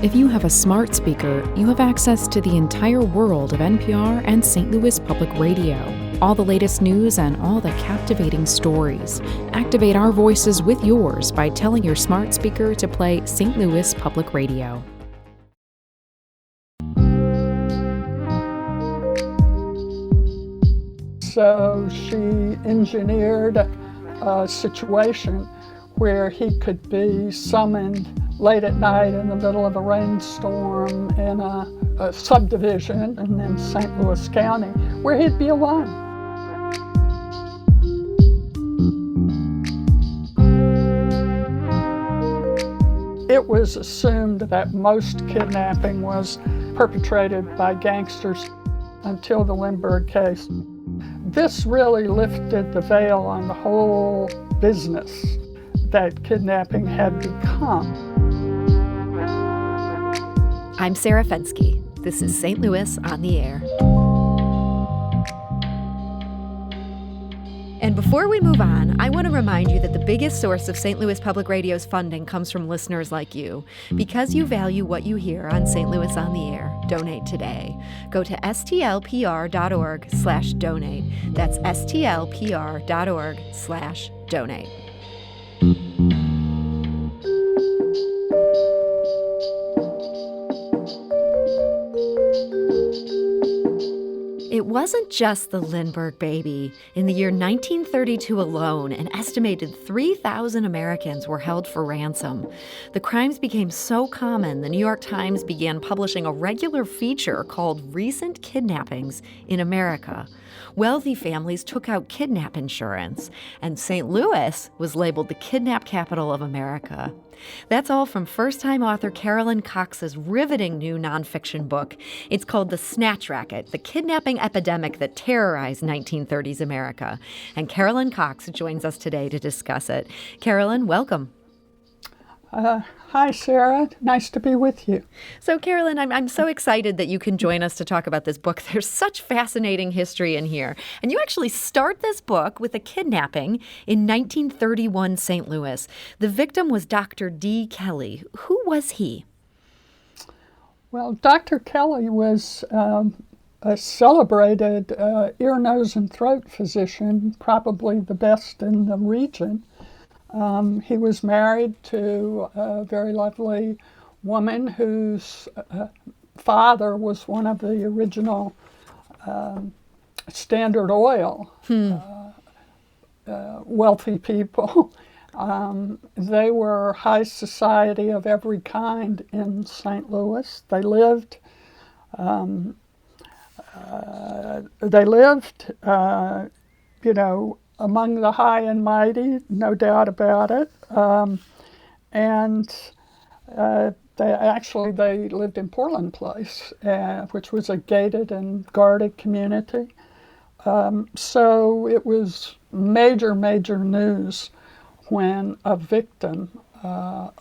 If you have a smart speaker, you have access to the entire world of NPR and St. Louis Public Radio. All the latest news and all the captivating stories. Activate our voices with yours by telling your smart speaker to play St. Louis Public Radio. So she engineered a situation where he could be summoned late at night in the middle of a rainstorm in a subdivision in St. Louis County, where he'd be alone. It was assumed that most kidnapping was perpetrated by gangsters until the Lindbergh case. This really lifted the veil on the whole business that kidnapping had become. I'm Sarah Fensky. This is St. Louis on the Air. And before we move on, I want to remind you that the biggest source of St. Louis Public Radio's funding comes from listeners like you. Because you value what you hear on St. Louis on the Air, donate today. Go to stlpr.org/donate. That's stlpr.org/donate. It wasn't just the Lindbergh baby. In the year 1932 alone, an estimated 3,000 Americans were held for ransom. The crimes became so common, the New York Times began publishing a regular feature called Recent Kidnappings in America. Wealthy families took out kidnap insurance, and St. Louis was labeled the kidnap capital of America. That's all from first-time author Carolyn Cox's riveting new nonfiction book. It's called The Snatch, Racket, the kidnapping epidemic that terrorized 1930s America. And Carolyn Cox joins us today to discuss it. Carolyn, welcome. Hi, Sarah. Nice to be with you. So, Carolyn, I'm so excited that you can join us to talk about this book. There's such fascinating history in here. And you actually start this book with a kidnapping in 1931 St. Louis. The victim was Dr. D. Kelly. Who was he? Well, Dr. Kelly was a celebrated ear, nose, and throat physician, probably the best in the region. He was married to a very lovely woman whose father was one of the original Standard Oil wealthy people. They were high society of every kind in St. Louis. They lived, among the high and mighty, no doubt about it. They lived in Portland Place, which was a gated and guarded community. So it was major news when a victim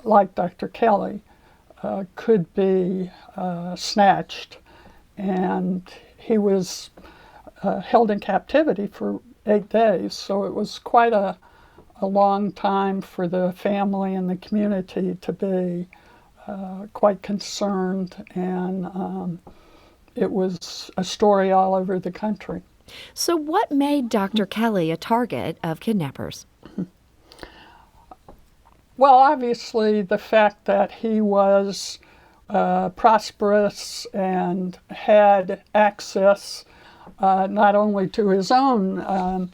like Dr. Kelly could be snatched. And he was held in captivity for 8 days, so it was quite a long time for the family and the community to be quite concerned, and it was a story all over the country. So what made Dr. Kelly a target of kidnappers? Well, obviously the fact that he was prosperous and had access not only to his own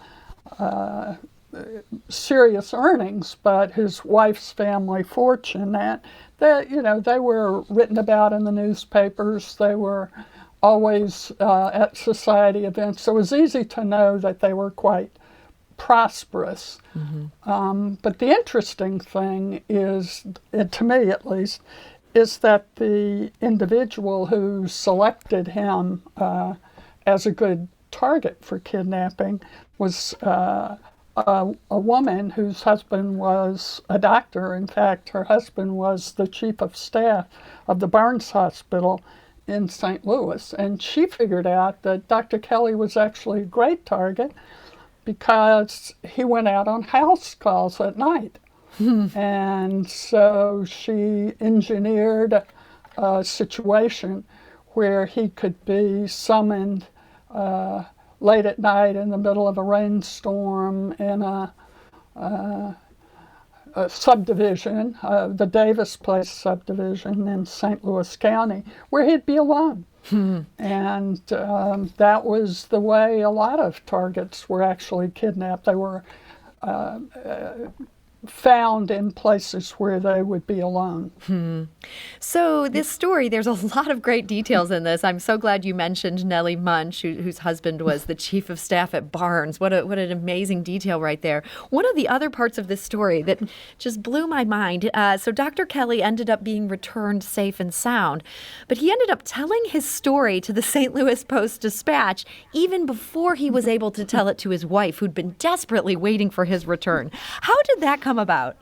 serious earnings, but his wife's family fortune. That they were written about in the newspapers. They were always at society events. So it was easy to know that they were quite prosperous. Mm-hmm. But the interesting thing is, to me at least, is that the individual who selected him as a good target for kidnapping was a woman whose husband was a doctor. In fact, her husband was the chief of staff of the Barnes Hospital in St. Louis. And she figured out that Dr. Kelly was actually a great target because he went out on house calls at night. And so she engineered situation where he could be summoned late at night in the middle of a rainstorm in a subdivision, the Davis Place subdivision in St. Louis County, where he'd be alone. And that was the way a lot of targets were actually kidnapped. They were found in places where they would be alone. So this story, there's a lot of great details in this. I'm so glad you mentioned Nellie Munch, whose husband was the chief of staff at Barnes. What an amazing detail right there. One of the other parts of this story that just blew my mind, so Dr. Kelly ended up being returned safe and sound, but he ended up telling his story to the St. Louis Post-Dispatch even before he was able to tell it to his wife, who'd been desperately waiting for his return. How did that come about?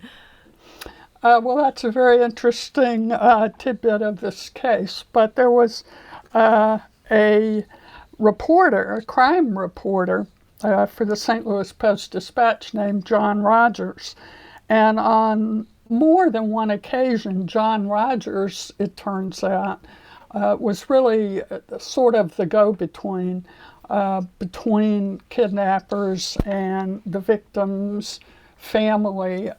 Well, that's a very interesting tidbit of this case. But there was a reporter, a crime reporter for the St. Louis Post-Dispatch named John Rogers. And on more than one occasion, John Rogers, it turns out, was really sort of the go-between between kidnappers and the victims' family,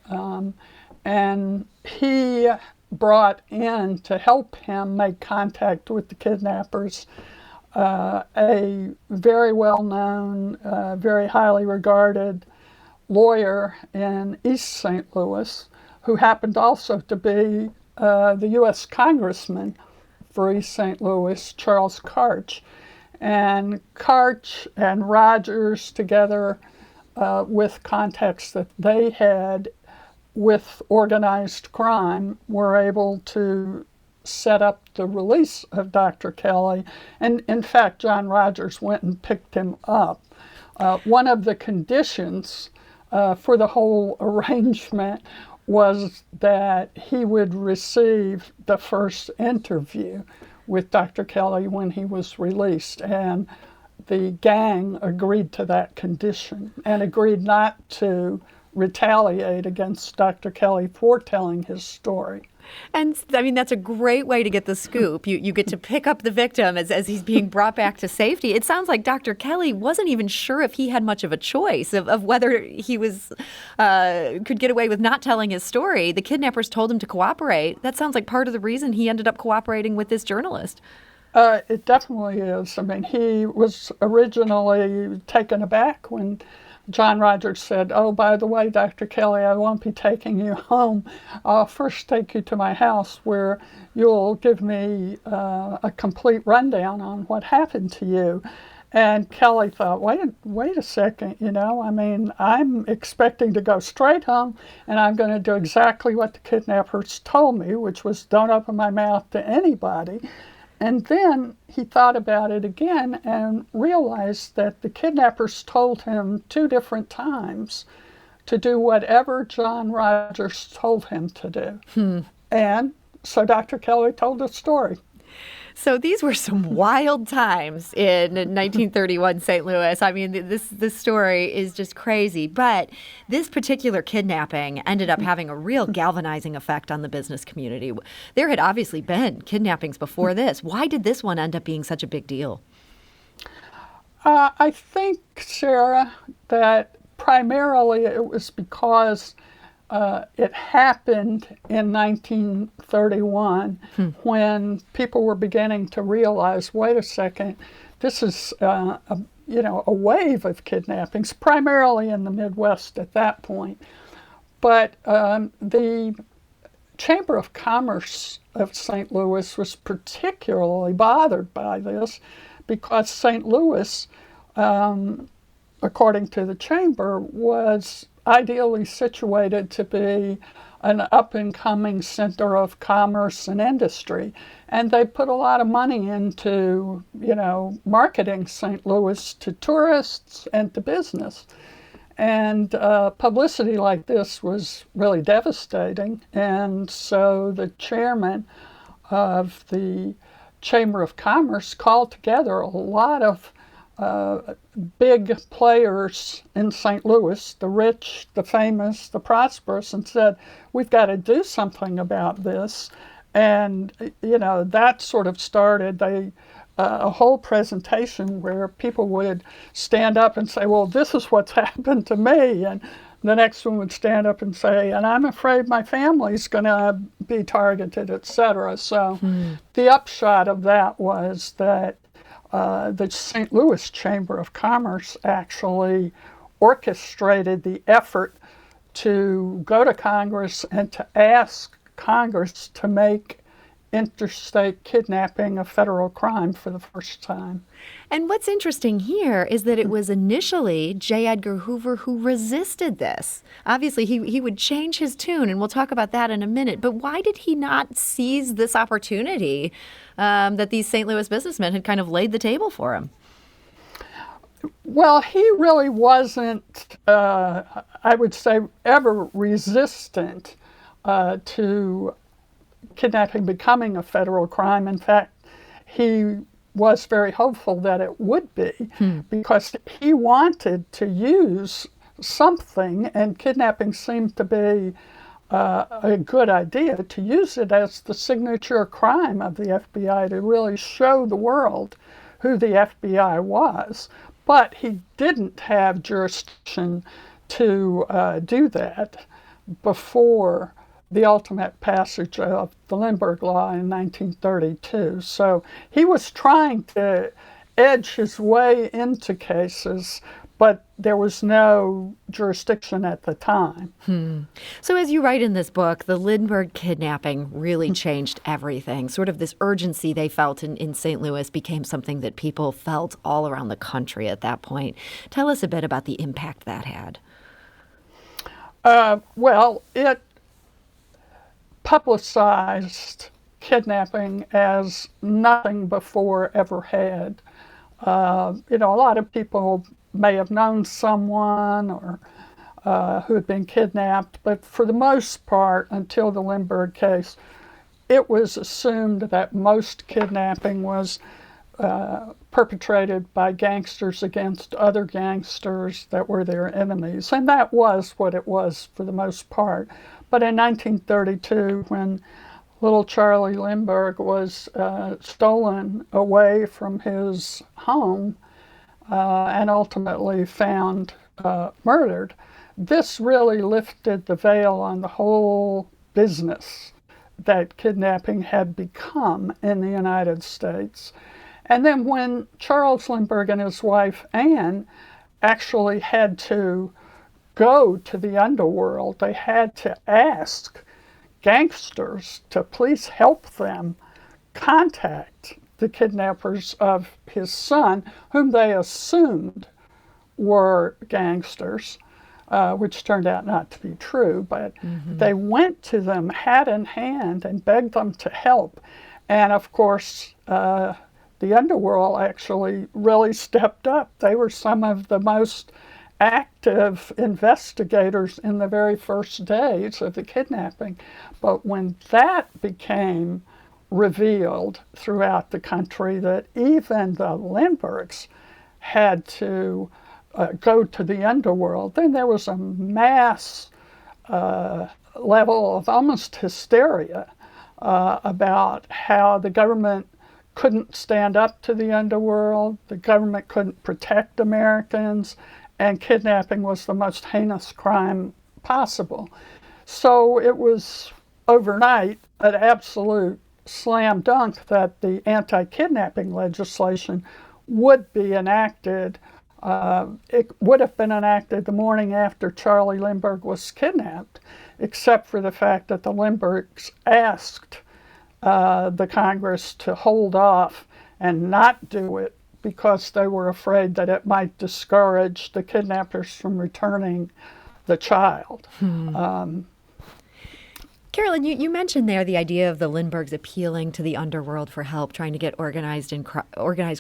and he brought in to help him make contact with the kidnappers a very well-known, very highly regarded lawyer in East St. Louis, who happened also to be the U.S. Congressman for East St. Louis, Charles Karch. And Karch and Rogers, together with contacts that they had with organized crime, were able to set up the release of Dr. Kelly. And in fact, John Rogers went and picked him up. One of the conditions for the whole arrangement was that he would receive the first interview with Dr. Kelly when he was released. And the gang agreed to that condition and agreed not to retaliate against Dr. Kelly for telling his story. And I mean, that's a great way to get the scoop. You get to pick up the victim as he's being brought back to safety. It sounds like Dr. Kelly wasn't even sure if he had much of a choice of whether he was could get away with not telling his story. The kidnappers told him to cooperate. That sounds like part of the reason he ended up cooperating with this journalist. It definitely is. I mean, he was originally taken aback when John Rogers said, "Oh, by the way, Dr. Kelly, I won't be taking you home. I'll first take you to my house where you'll give me a complete rundown on what happened to you." And Kelly thought, wait a second, I mean, I'm expecting to go straight home, and I'm going to do exactly what the kidnappers told me, which was don't open my mouth to anybody. And then he thought about it again and realized that the kidnappers told him 2 different times to do whatever John Rogers told him to do. And so Dr. Kelly told the story. So these were some wild times in 1931 St. Louis. I mean, this story is just crazy. But this particular kidnapping ended up having a real galvanizing effect on the business community. There had obviously been kidnappings before this. Why did this one end up being such a big deal? I think, Sarah, that primarily it was because it happened in 1931 when people were beginning to realize, wait a second, this is a wave of kidnappings, primarily in the Midwest at that point. But the Chamber of Commerce of St. Louis was particularly bothered by this because St. Louis, according to the Chamber, was ideally situated to be an up-and-coming center of commerce and industry. And they put a lot of money into, marketing St. Louis to tourists and to business. And publicity like this was really devastating. And so the chairman of the Chamber of Commerce called together a lot of big players in St. Louis, the rich, the famous, the prosperous, and said, we've got to do something about this. And, that sort of started a whole presentation where people would stand up and say, well, this is what's happened to me. And the next one would stand up and say, and I'm afraid my family's going to be targeted, et cetera. So the upshot of that was that the St. Louis Chamber of Commerce actually orchestrated the effort to go to Congress and to ask Congress to make interstate kidnapping a federal crime for the first time. And what's interesting here is that it was initially J. Edgar Hoover who resisted this. Obviously, he would change his tune, and we'll talk about that in a minute. But why did he not seize this opportunity that these St. Louis businessmen had kind of laid the table for him? Well, he really wasn't, I would say, ever resistant to kidnapping becoming a federal crime. In fact, he was very hopeful that it would be because he wanted to use something, and kidnapping seemed to be a good idea, to use it as the signature crime of the FBI, to really show the world who the FBI was. But he didn't have jurisdiction to do that before the ultimate passage of the Lindbergh Law in 1932. So he was trying to edge his way into cases, but there was no jurisdiction at the time. So as you write in this book, the Lindbergh kidnapping really changed everything. Sort of this urgency they felt in St. Louis became something that people felt all around the country at that point. Tell us a bit about the impact that had. Well, it publicized kidnapping as nothing before ever had. A lot of people may have known someone or who had been kidnapped, but for the most part, until the Lindbergh case, it was assumed that most kidnapping was perpetrated by gangsters against other gangsters that were their enemies. And that was what it was for the most part. But in 1932, when little Charlie Lindbergh was stolen away from his home and ultimately found murdered, this really lifted the veil on the whole business that kidnapping had become in the United States. And then when Charles Lindbergh and his wife Anne actually had to go to the underworld, they had to ask gangsters to please help them contact the kidnappers of his son, whom they assumed were gangsters, which turned out not to be true. But they went to them hat in hand and begged them to help. And of course, the underworld actually really stepped up. They were some of the most active investigators in the very first days of the kidnapping. But when that became revealed throughout the country, that even the Lindberghs had to go to the underworld, then there was a mass level of almost hysteria about how the government couldn't stand up to the underworld, the government couldn't protect Americans, and kidnapping was the most heinous crime possible. So it was overnight an absolute slam dunk that the anti-kidnapping legislation would be enacted. It would have been enacted the morning after Charlie Lindbergh was kidnapped, except for the fact that the Lindberghs asked the Congress to hold off and not do it because they were afraid that it might discourage the kidnappers from returning the child. Carolyn, you mentioned there the idea of the Lindberghs appealing to the underworld for help, trying to get organized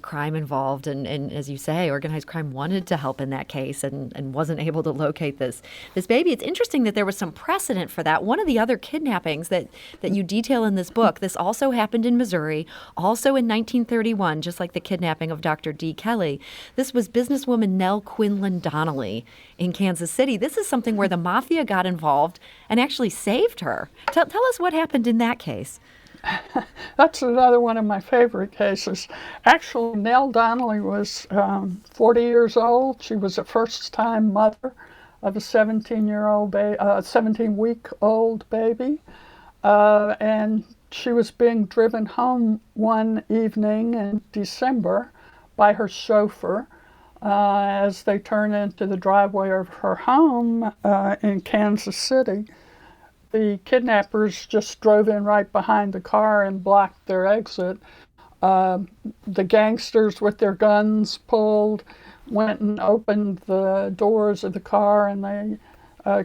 crime involved. And as you say, organized crime wanted to help in that case and wasn't able to locate this baby. It's interesting that there was some precedent for that. One of the other kidnappings that you detail in this book, this also happened in Missouri, also in 1931, just like the kidnapping of Dr. D. Kelly. This was businesswoman Nell Quinlan Donnelly in Kansas City. This is something where the mafia got involved and actually saved her. Tell us what happened in that case. That's another one of my favorite cases. Actually, Nell Donnelly was 40 years old. She was a first-time mother of a 17-week-old baby, and she was being driven home one evening in December by her chauffeur as they turned into the driveway of her home in Kansas City. The kidnappers just drove in right behind the car and blocked their exit. The gangsters with their guns pulled went and opened the doors of the car, and they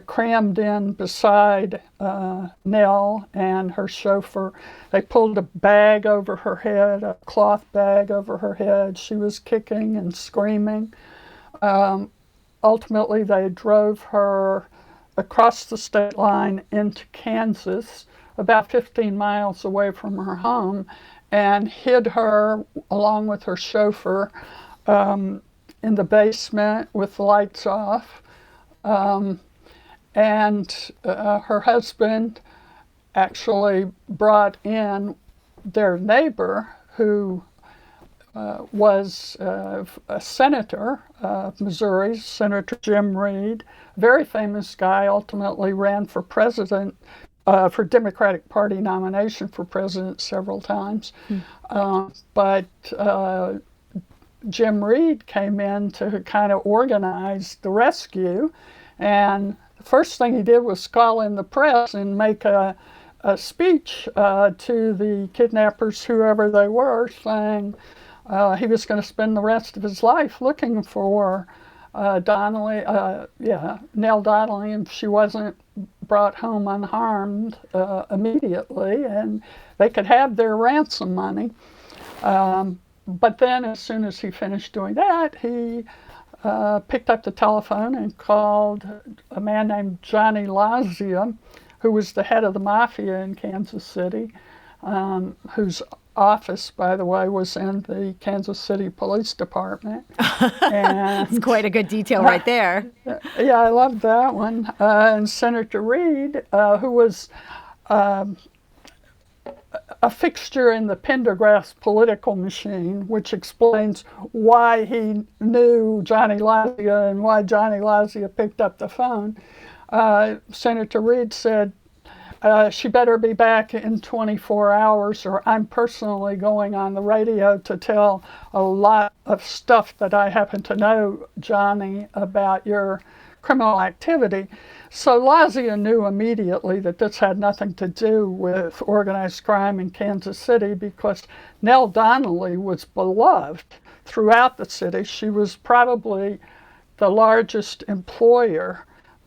crammed in beside Nell and her chauffeur. They pulled a bag over her head, a cloth bag over her head. She was kicking and screaming. Ultimately, they drove her across the state line into Kansas, about 15 miles away from her home, and hid her along with her chauffeur in the basement with the lights off. And her husband actually brought in their neighbor, who was a senator of Missouri, Senator Jim Reed, a very famous guy, ultimately ran for president, for Democratic Party nomination for president several times. But Jim Reed came in to kind of organize the rescue, and the first thing he did was call in the press and make a speech to the kidnappers, whoever they were, saying he was going to spend the rest of his life looking for Nell Donnelly, if she wasn't brought home unharmed immediately, and they could have their ransom money. But then as soon as he finished doing that, he picked up the telephone and called a man named Johnny Lazia, who was the head of the mafia in Kansas City, whose office, by the way, was in the Kansas City Police Department. It's quite a good detail right there. Yeah, I love that one. And Senator Reed, who was a fixture in the Pendergrass political machine, which explains why he knew Johnny Lazia and why Johnny Lazia picked up the phone. Senator Reed said, she better be back in 24 hours, or I'm personally going on the radio to tell a lot of stuff that I happen to know, Johnny, about your criminal activity. So Lazia knew immediately that this had nothing to do with organized crime in Kansas City, because Nell Donnelly was beloved throughout the city. She was probably the largest employer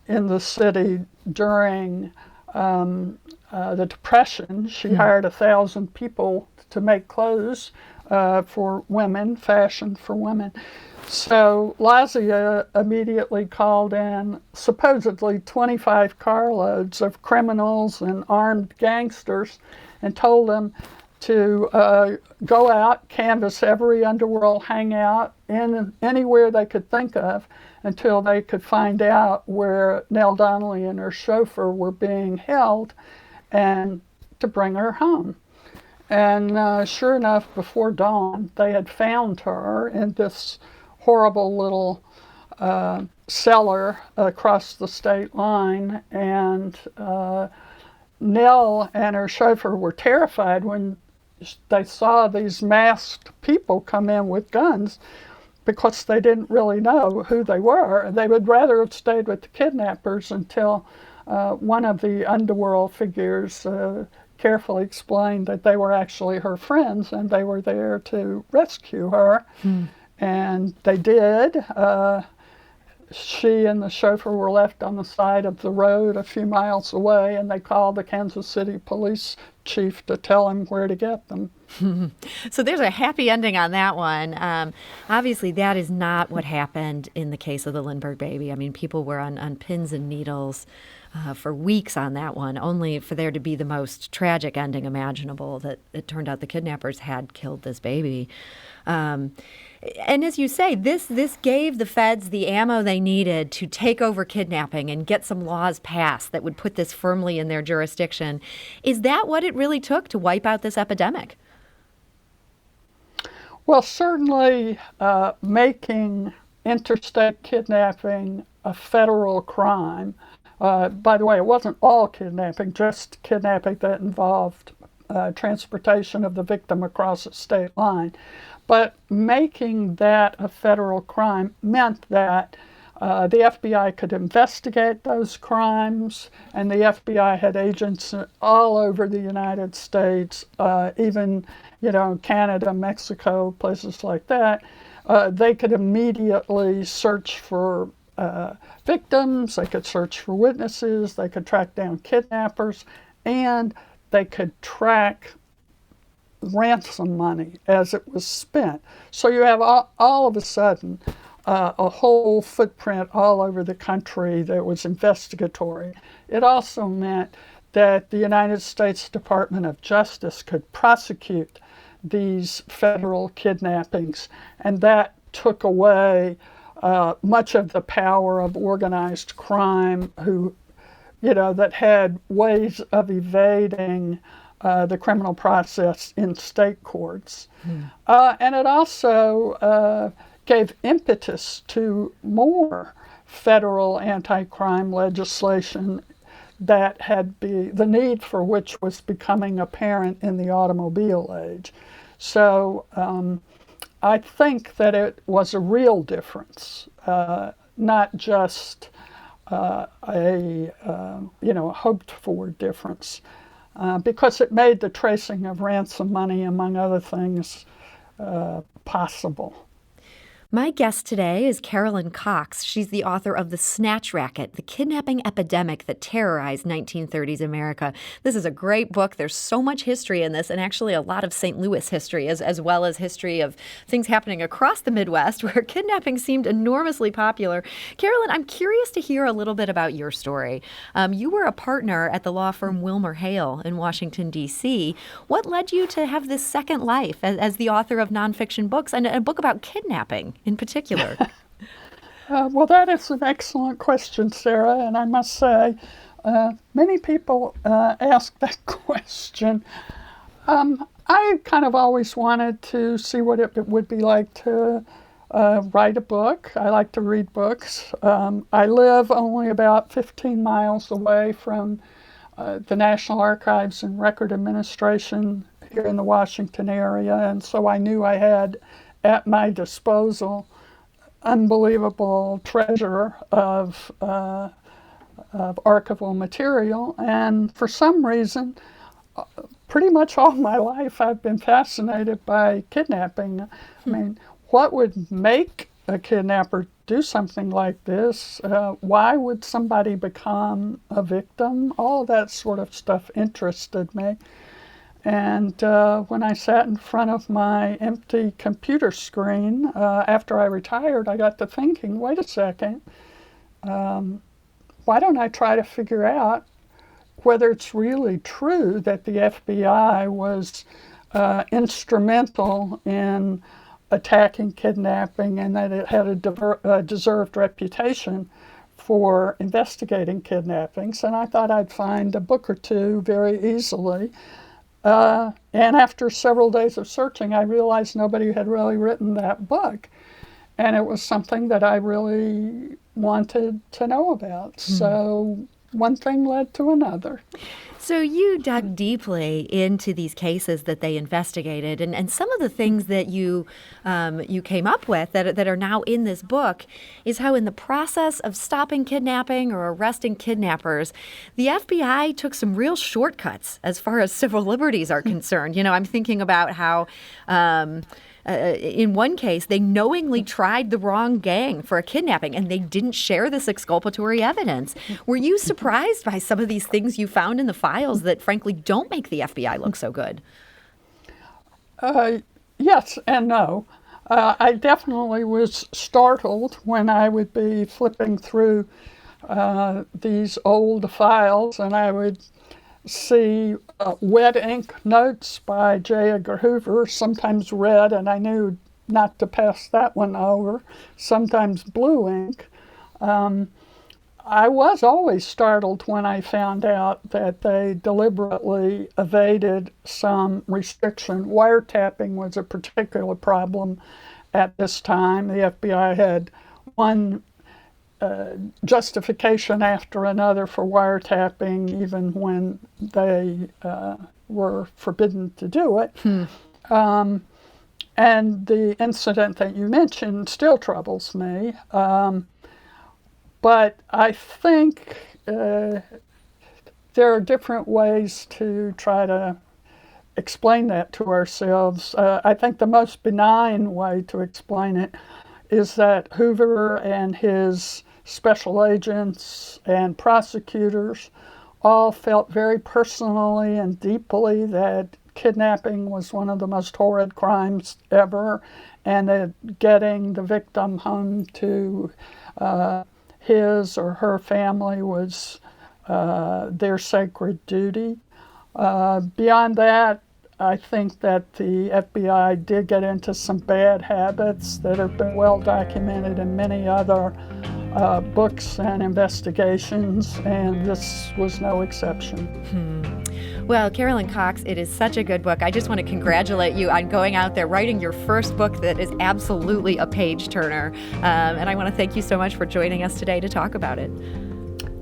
in the city during the Depression. She hired 1,000 people to make clothes for women, fashion for women. So Lazia immediately called in supposedly 25 carloads of criminals and armed gangsters and told them to go out, canvass every underworld hangout in anywhere they could think of until they could find out where Nell Donnelly and her chauffeur were being held, and to bring her home. And sure enough, before dawn, they had found her in this horrible little cellar across the state line, and Nell and her chauffeur were terrified when they saw these masked people come in with guns, because they didn't really know who they were. They would rather have stayed with the kidnappers until one of the underworld figures carefully explained that they were actually her friends and they were there to rescue her. And they did. She and the chauffeur were left on the side of the road a few miles away, and they called the Kansas City police chief to tell him where to get them. So there's a happy ending on that one. Obviously, that is not what happened in the case of the Lindbergh baby. I mean, people were on pins and needles for weeks on that one, only for there to be the most tragic ending imaginable, that it turned out the kidnappers had killed this baby. And as you say, this gave the feds the ammo they needed to take over kidnapping and get some laws passed that would put this firmly in their jurisdiction. Is that what it really took to wipe out this epidemic. Well, certainly making interstate kidnapping a federal crime. By the way, it wasn't all kidnapping, just kidnapping that involved transportation of the victim across a state line. But making that a federal crime meant that the FBI could investigate those crimes, and the FBI had agents all over the United States, even Canada, Mexico, places like that. They could immediately search for victims, they could search for witnesses, they could track down kidnappers, and they could track ransom money as it was spent. So you have all of a sudden a whole footprint all over the country that was investigatory. It also meant that the United States Department of Justice could prosecute these federal kidnappings, and that took away much of the power of organized crime that had ways of evading the criminal process in state courts. And it also gave impetus to more federal anti-crime legislation that the need for which was becoming apparent in the automobile age. So I think that it was a real difference, not just a hoped-for difference, because it made the tracing of ransom money, among other things, possible. My guest today is Carolyn Cox. She's the author of The Snatch Racket, the kidnapping epidemic that terrorized 1930s America. This is a great book. There's so much history in this, and actually a lot of St. Louis history, as well as history of things happening across the Midwest where kidnapping seemed enormously popular. Carolyn, I'm curious to hear a little bit about your story. You were a partner at the law firm Wilmer Hale in Washington, D.C. What led you to have this second life as the author of nonfiction books and a book about kidnapping in particular? Well, that is an excellent question, Sarah, and I must say, many people ask that question. I kind of always wanted to see what it would be like to write a book. I like to read books. I live only about 15 miles away from the National Archives and Record Administration here in the Washington area, and so I knew I had at my disposal unbelievable treasure of archival material. And for some reason, pretty much all my life I've been fascinated by kidnapping. I mean, what would make a kidnapper do something like this? Why would somebody become a victim? All that sort of stuff interested me. And when I sat in front of my empty computer screen after I retired, I got to thinking, wait a second, why don't I try to figure out whether it's really true that the FBI was instrumental in attacking kidnapping and that it had a deserved reputation for investigating kidnappings. And I thought I'd find a book or two very easily. And after several days of searching, I realized nobody had really written that book. And it was something that I really wanted to know about. So one thing led to another. So you dug deeply into these cases that they investigated, and some of the things that you came up with that are now in this book is how in the process of stopping kidnapping or arresting kidnappers, the FBI took some real shortcuts as far as civil liberties are concerned. I'm thinking about how in one case, they knowingly tried the wrong gang for a kidnapping, and they didn't share this exculpatory evidence. Were you surprised by some of these things you found in the files that, frankly, don't make the FBI look so good? Yes and no. I definitely was startled when I would be flipping through these old files, and I would see wet ink notes by J. Edgar Hoover, sometimes red, and I knew not to pass that one over, sometimes blue ink. I was always startled when I found out that they deliberately evaded some restriction. Wiretapping was a particular problem at this time. The FBI had one justification after another for wiretapping, even when they were forbidden to do it. And the incident that you mentioned still troubles me. But I think there are different ways to try to explain that to ourselves. I think the most benign way to explain it is that Hoover and his special agents and prosecutors all felt very personally and deeply that kidnapping was one of the most horrid crimes ever, and that getting the victim home to his or her family was their sacred duty. Beyond that, I think that the FBI did get into some bad habits that have been well documented in many other books and investigations, and this was no exception. Well, Carolyn Cox, it is such a good book. I just want to congratulate you on going out there, writing your first book that is absolutely a page-turner. And I want to thank you so much for joining us today to talk about it.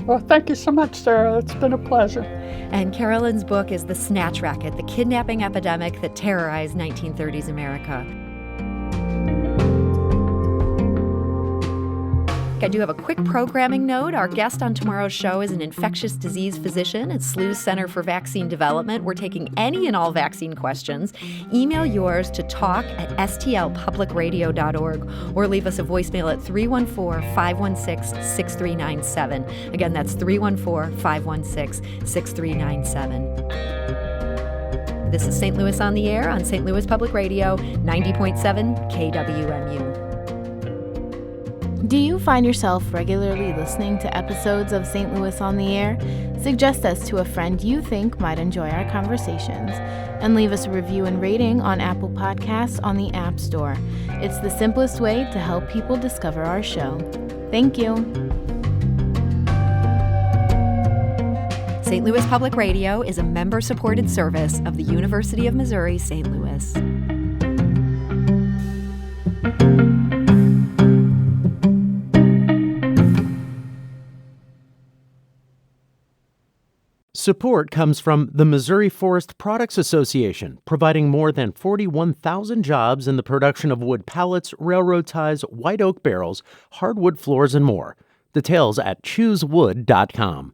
Well, thank you so much, Sarah. It's been a pleasure. And Carolyn's book is The Snatch Racket, the kidnapping epidemic that terrorized 1930s America. I do have a quick programming note. Our guest on tomorrow's show is an infectious disease physician at SLU's Center for Vaccine Development. We're taking any and all vaccine questions. Email yours to talk@stlpublicradio.org or leave us a voicemail at 314-516-6397. Again, that's 314-516-6397. This is St. Louis on the Air on St. Louis Public Radio, 90.7 KWMU. Do you find yourself regularly listening to episodes of St. Louis on the Air? Suggest us to a friend you think might enjoy our conversations, and leave us a review and rating on Apple Podcasts on the App Store. It's the simplest way to help people discover our show. Thank you. St. Louis Public Radio is a member-supported service of the University of Missouri, St. Louis. Support comes from the Missouri Forest Products Association, providing more than 41,000 jobs in the production of wood pallets, railroad ties, white oak barrels, hardwood floors, and more. Details at choosewood.com.